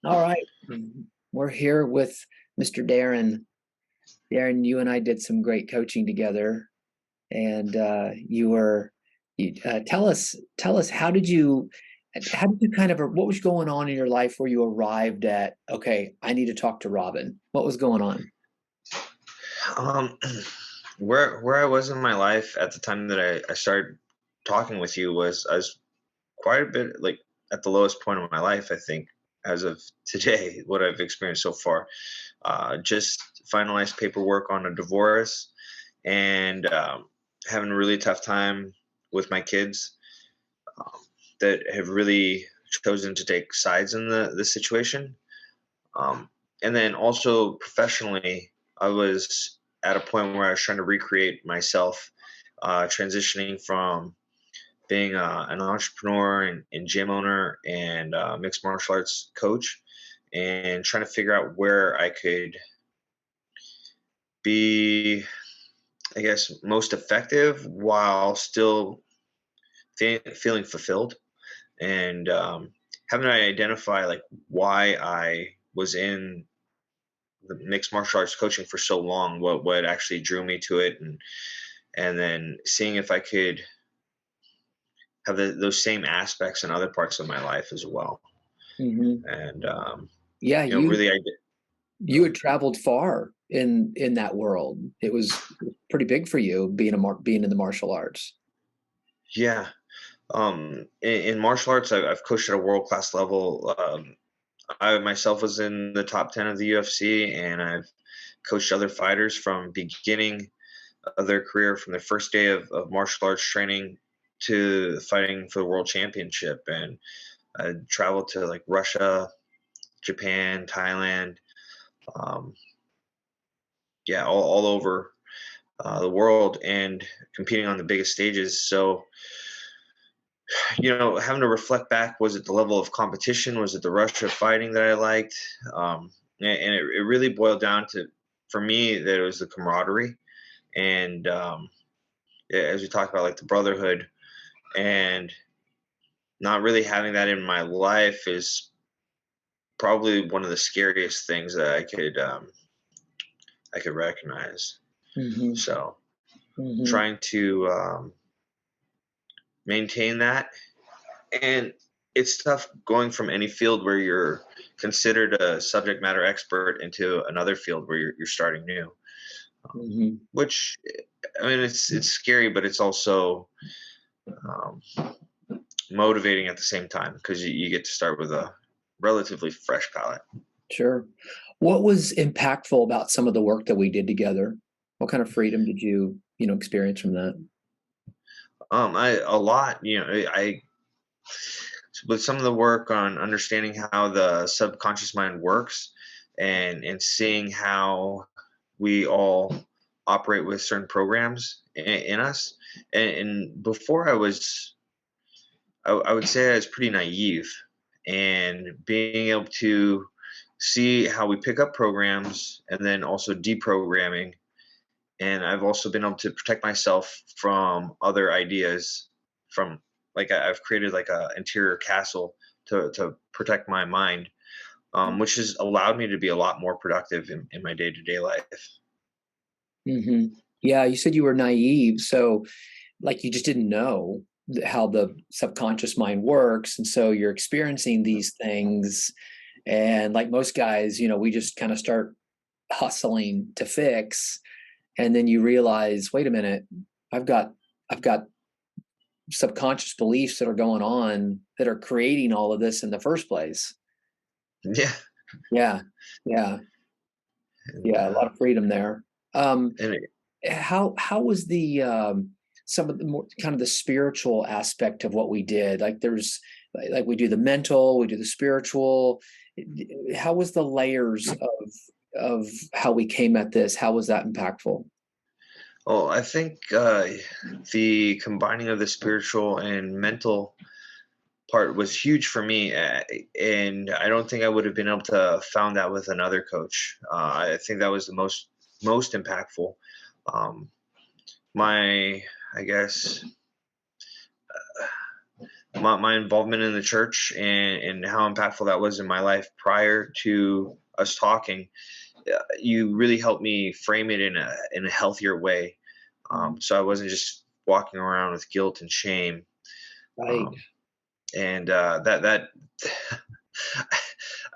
All right. We're here with Mr. Darren. Darren, you and I did some great coaching together, and tell us how did you kind of what was going on in your life where you arrived at, okay, I need to talk to Robin. What was going on? Um, where I was in my life at the time that I started talking with you was I was quite a bit like at the lowest point of my life, I think, as of today, what I've experienced so far. Just finalized paperwork on a divorce and having a really tough time with my kids um, that have really chosen to take sides in the situation. And then also professionally, I was at a point where I was trying to recreate myself, transitioning from being an entrepreneur and gym owner and mixed martial arts coach, and trying to figure out where I could be, I guess, most effective while still feeling fulfilled, and having to identify like why I was in the mixed martial arts coaching for so long, what actually drew me to it, and then seeing if I could have those same aspects in other parts of my life as well. Hmm. And Yeah, really, I did. you had traveled far in that world. It was pretty big for you being in the martial arts. Yeah. In martial arts, I've coached at a world class level. I myself was in the top 10 of the UFC, and I've coached other fighters from beginning of their career, from their first day of martial arts training to fighting for the world championship. And I traveled to like Russia, Japan, Thailand, um, yeah, all over the world, and competing on the biggest stages. So, having to reflect back, was it the level of competition? Was it the rush of fighting that I liked? And it really boiled down to, for me, that it was the camaraderie. And yeah, as we talked about, like the brotherhood, and not really having that in my life is probably one of the scariest things that I could recognize. Hmm. So Hmm. trying to maintain that, and it's tough going from any field where you're considered a subject matter expert into another field where you're starting new. Hmm. Which, I mean, it's scary, but it's also um, motivating at the same time, because you get to start with a relatively fresh palette. Sure. What was impactful about some of the work that we did together? What kind of freedom did you experience from that? I a lot, I with some of the work on understanding how the subconscious mind works, and seeing how we all operate with certain programs in us. And before I would say I was pretty naive, and being able to see how we pick up programs and then also deprogramming. And I've also been able to protect myself from other ideas, from like I've created like a interior castle to protect my mind, which has allowed me to be a lot more productive in my day-to-day life. Hmm. Yeah, you said you were naive, so like you just didn't know how the subconscious mind works, and so you're experiencing these things, and like most guys, we just kind of start hustling to fix, and then you realize, wait a minute, I've got I've got subconscious beliefs that are going on that are creating all of this in the first place. Yeah. Yeah, yeah, and yeah. A lot of freedom there. Um, and it, how was the some of the more kind of the spiritual aspect of what we did? Like there's like we do the mental, we do the spiritual. How was the layers of how we came at this? How was that impactful? well, I think the combining of the spiritual and mental part was huge for me, and I don't think I would have been able to found that with another coach. I think that was the most impactful. My, I guess, my involvement in the church and how impactful that was in my life prior to us talking, you really helped me frame it in a healthier way. So I wasn't just walking around with guilt and shame. Right. Um, and that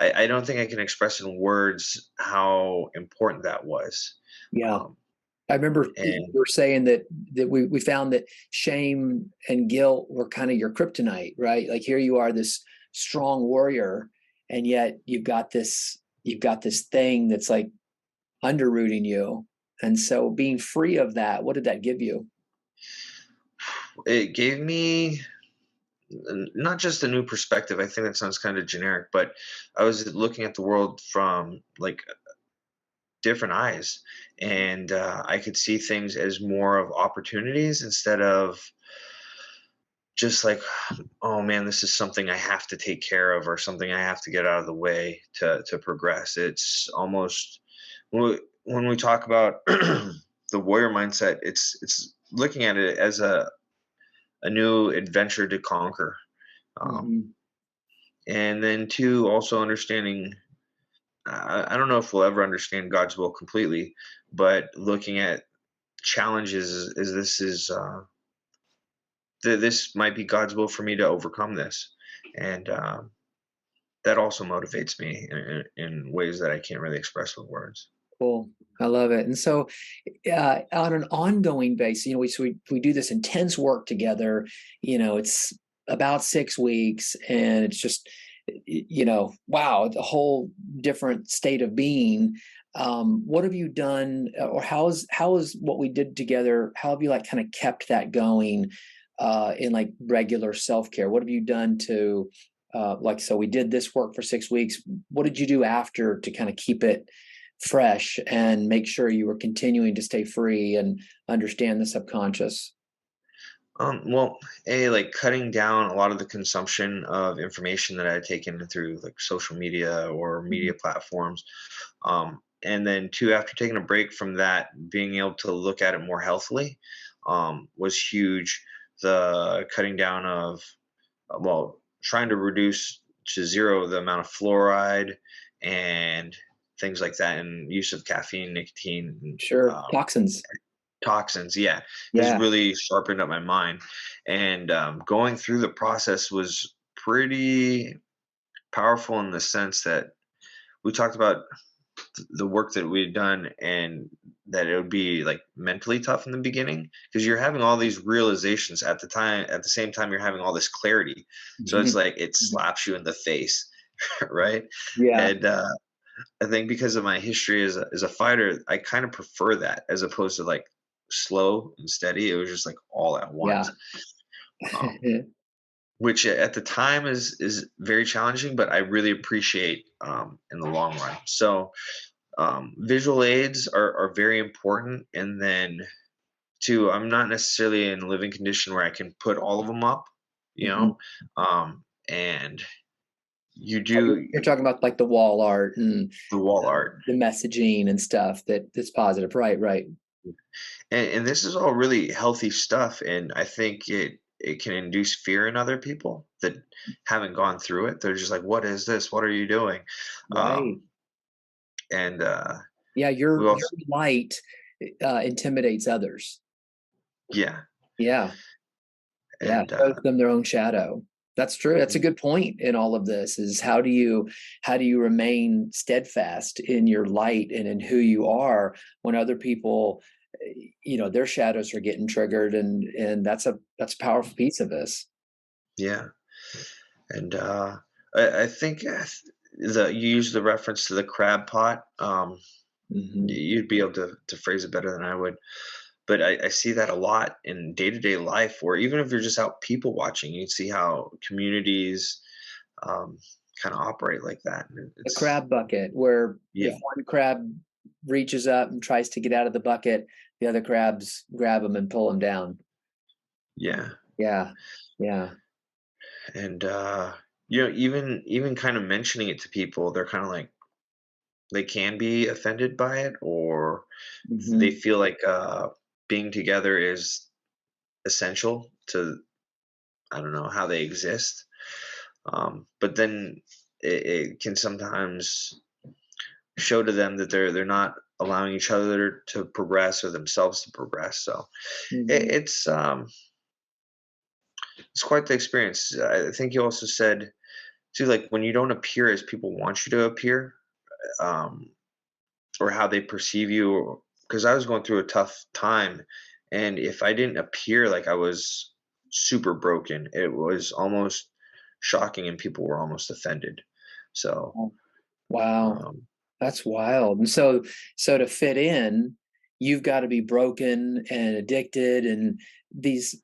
I don't think I can express in words how important that was. Yeah. Um, I remember you and were saying that we found that shame and guilt were kind of your kryptonite, right? Like here you are, this strong warrior, and yet you've got this thing that's like underrooting you. And so being free of that, what did that give you? it gave me not just a new perspective. I think that sounds kind of generic, but I was looking at the world from like different eyes, and I could see things as more of opportunities instead of just like, oh man, this is something I have to take care of or something I have to get out of the way to progress. It's almost when we talk about the warrior mindset, it's looking at it as a new adventure to conquer. Um, Mhm. and then two, also understanding, I don't know if we'll ever understand God's will completely, but looking at challenges is this is this might be God's will for me to overcome this, and that also motivates me in ways that I can't really express with words. Cool. I love it. And so, on an ongoing basis, we do this intense work together. It's about 6 weeks, and it's just, wow, it's a whole different state of being. What have you done, or how is what we did together? How have you like kind of kept that going in like regular self care? What have you done to so we did this work for 6 weeks. What did you do after to kind of keep it fresh and make sure you were continuing to stay free and understand the subconscious? Well, like cutting down a lot of the consumption of information that I had taken through like social media or Mhm. media platforms. And then two, after taking a break from that, being able to look at it more healthily was huge. The cutting down of, trying to reduce to zero the amount of fluoride and things like that, and use of caffeine, nicotine, Sure. Toxins. toxins, yeah, has Yeah. really sharpened up my mind. And going through the process was pretty powerful in the sense that we talked about the work that we had done, and that it would be like mentally tough in the beginning because you're having all these realizations at the same time you're having all this clarity, so it's Mhm. like it slaps you in the face. Right. Yeah. And I think because of my history as a fighter, I kind of prefer that as opposed to like slow and steady. It was just like all at Yeah. once, um, which at the time is very challenging, but I really appreciate in the long run. So visual aids are very important, and then two, I'm not necessarily in a living condition where I can put all of them up, you Mhm. know, and you You're do you're talking about like the wall art and the wall art. the messaging and stuff that's positive. Right. Right. And this is all really healthy stuff, and I think it can induce fear in other people that haven't gone through it. They're just like, "What is this? What are you doing?" Right. Um, and Yeah. we Your also, light intimidates others. yeah, Yeah. Yeah, and shows them their own shadow. That's true. That's a good point in all of this is how do you remain steadfast in your light and in who you are when other people, their shadows are getting triggered, and that's a powerful piece of this. yeah, and I think you use the reference to the crab pot. Mhm. You'd be able to phrase it better than I would. But I see that a lot in day-to-day life where even if you're just out people watching, you see how communities um, kind of operate like that. And The it's crab bucket where yeah, if one crab reaches up and tries to get out of the bucket, the other crabs grab him and pull him down. yeah. Yeah. Yeah. And even kind of mentioning it to people, they're kind of like they can be offended by it, or they Mhm. feel like being together is essential to I don't know how they exist. But then it can sometimes show to them that they're not allowing each other to progress or themselves to progress. So it, Mhm. it's um, it's quite the experience. I think you also said too, like when you don't appear as people want you to appear, um, or how they perceive you. Because I was going through a tough time, and if I didn't appear like I was super broken, it was almost shocking, and people were almost offended. So, Oh, wow. um, That's wild. And so to fit in, you've got to be broken and addicted, and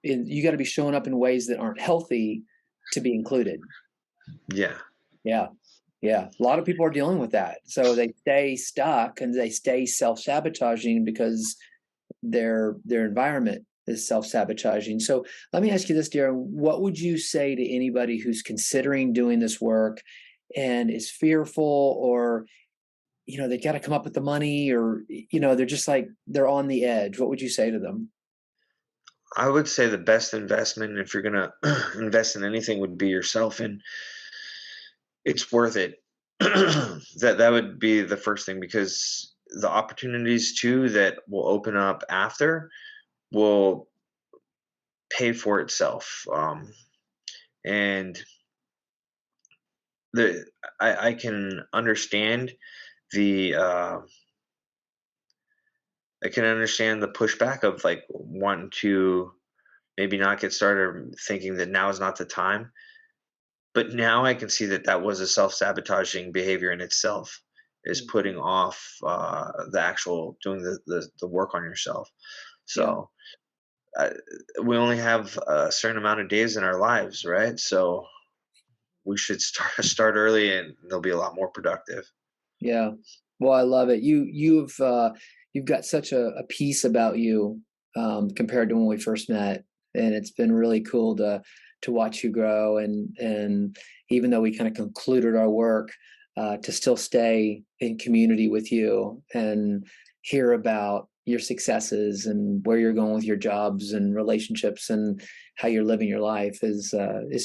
you got to be showing up in ways that aren't healthy to be included. yeah, Yeah. Yeah. A lot of people are dealing with that. So they stay stuck and they stay self-sabotaging because their environment is self-sabotaging. So let me ask you this, Darren. What would you say to anybody who's considering doing this work and is fearful, or they got to come up with the money, or they're just like they're on the edge? What would you say to them? I would say the best investment if you're gonna invest in anything would be yourself, and it's worth it. That would be the first thing, because the opportunities too that will open up after will pay for itself. And the I can understand the I can understand the pushback of like wanting to maybe not get started, or thinking that now is not the time. But now I can see that that was a self-sabotaging behavior in itself, is Mhm. putting off the actual doing the work on yourself. Yeah. So uh, we only have a certain amount of days in our lives, right? So we should start early, and they'll be a lot more productive. Yeah. Well, I love it. You've got such a piece about you, compared to when we first met, and it's been really cool to watch you grow, and even though we kind of concluded our work, to still stay in community with you and hear about your successes and where you're going with your jobs and relationships and how you're living your life is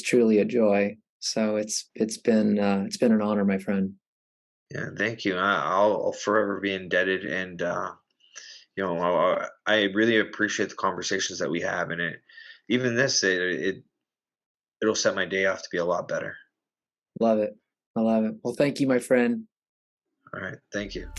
truly a joy. So it's been an honor, my friend. Yeah, thank you. I'll forever be indebted, and I really appreciate the conversations that we have, and even this, it'll set my day off to be a lot better. Love it. I love it. Well, thank you, my friend. All right, thank you.